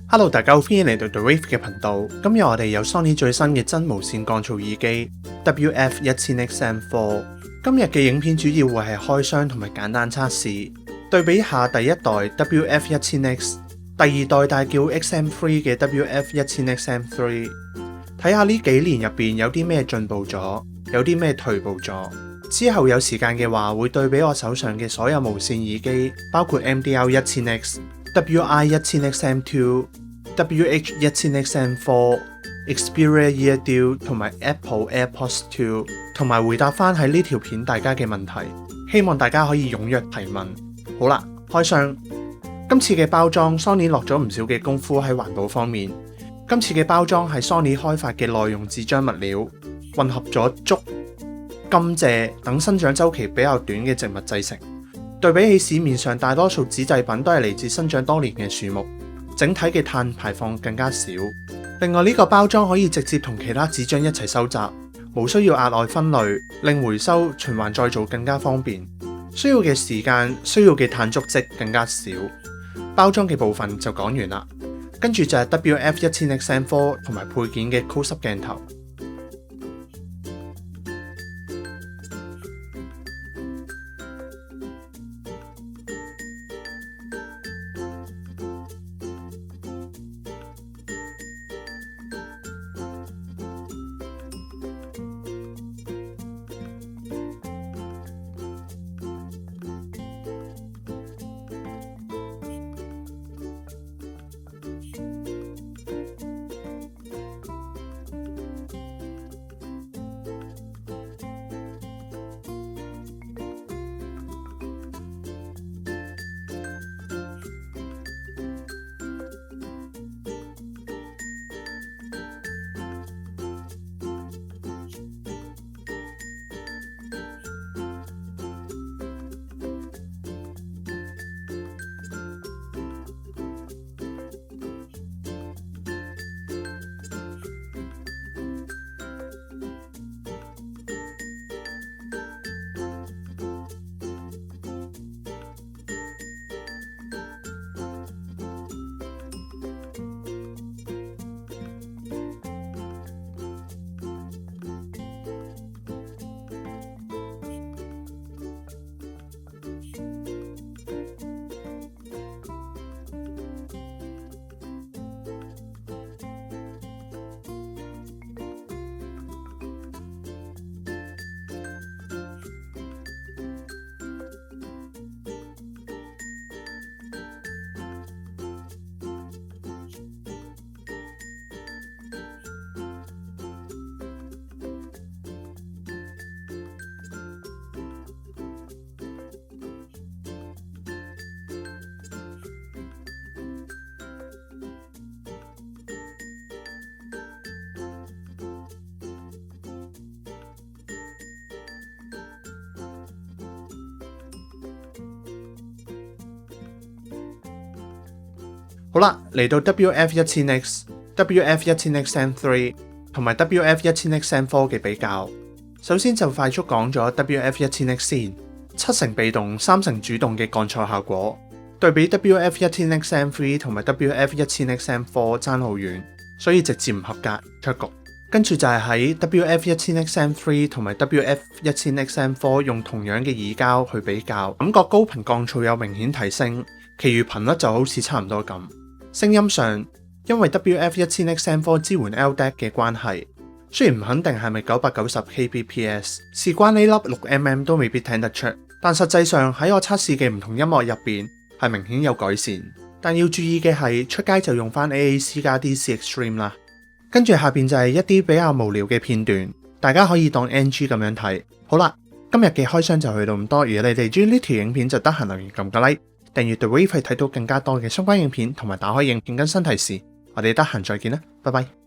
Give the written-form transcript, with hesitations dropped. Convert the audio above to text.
Hello， 大家好，歡迎嚟到 TheWave 嘅頻道。今日我哋有 Sony 最新嘅真無線降噪耳機 WF-1000XM4。今日嘅影片主要會係開箱同埋簡單測試，對比下第一代 WF-1000X、第二代大叫 XM3 嘅 WF-1000XM3， 睇下呢幾年入邊有啲咩進步咗，有啲咩退步咗。之後有時間嘅話，會對比我手上嘅所有無線耳機，包括 MDR-1000X、WI-1000XM2、WH-1000XM4、Xperia Eardeal 同埋 Apple AirPods 2， 同埋回答翻喺呢條片大家嘅問題，希望大家可以踴躍提問。好啦，開箱。今次嘅包裝 Sony 落咗唔少嘅功夫喺環保方面。今次嘅包裝係 Sony 開發嘅耐用紙張物料，混合咗竹、甘蔗等生長週期比較短嘅植物製成，對比起市面上大多數紙製品都係嚟自生長多年嘅樹木，整體嘅碳排放更加少。另外呢個包裝可以直接同其他紙張一齊收集，無需要額外分類，令回收循環再造更加方便。需要嘅時間、需要嘅碳足跡更加少。包裝嘅部分就講完啦，跟住就係 WF-1000XM4 同埋配件嘅 close-up 鏡頭。好啦，嚟到 WF-1000X、WF-1000XM3 同埋 WF-1000XM4 嘅比較。首先就快速講咗 WF-1000X 先，7成被動、3成主動嘅降噪效果，對比 WF-1000XM3 同埋 WF-1000XM4 爭好遠，所以直接唔合格出局。跟住就係喺 WF-1000XM3 同埋 WF-1000XM4 用同樣嘅耳膠去比較，感覺高頻降噪有明顯提升，其餘頻率就好似差唔多咁。聲音上，因為 WF-1000XM4 支援 LDAC 嘅關係，雖然唔肯定係咪990 kbps， 事關呢粒 6mm 都未必聽得出，但實際上喺我測試嘅唔同音樂入邊係明顯有改善。但要注意嘅係出街就用返 AAC 加 DC Extreme 啦。跟住下邊就係一啲比較無聊嘅片段，大家可以當 NG 咁樣睇。好啦，今日嘅開箱就去到咁多。如果你哋中意呢條影片就得閒留言撳個 like。訂閱 TheWave 睇到更加多嘅相關影片，同埋打開影片更新提示。我哋得閒再見啦，拜拜。